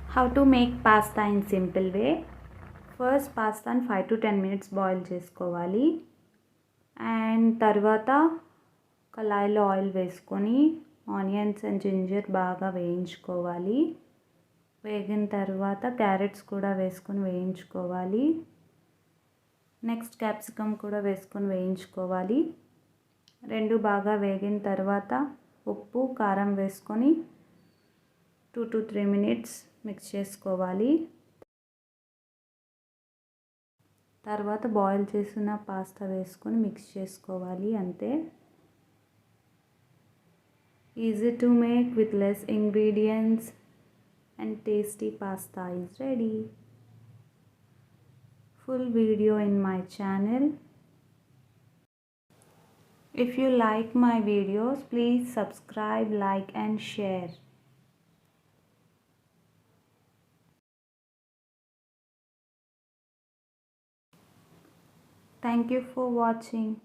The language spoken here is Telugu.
How to make pasta in simple way. First పాస్తాని 5 to 10 minutes బాయిల్ చేసుకోవాలి. అండ్ తర్వాత కళాయిలో ఆయిల్ వేసుకొని ఆనియన్స్ అండ్ జింజర్ బాగా వేయించుకోవాలి. వేగిన తర్వాత క్యారెట్స్ కూడా వేసుకొని వేయించుకోవాలి. నెక్స్ట్ క్యాప్సికమ్ కూడా వేసుకొని వేయించుకోవాలి. రెండు బాగా వేగిన తర్వాత ఉప్పు కారం వేసుకొని 2 to 3 minutes మిక్స్ చేసుకోవాలి. తర్వాత బాయిల్ చేసిన పాస్తా వేసుకొని మిక్స్ చేసుకోవాలి. అంతే. Easy to make with less ingredients and tasty pasta is ready. Full video in my channel. If you like my videos, please subscribe, like and share. Thank you for watching.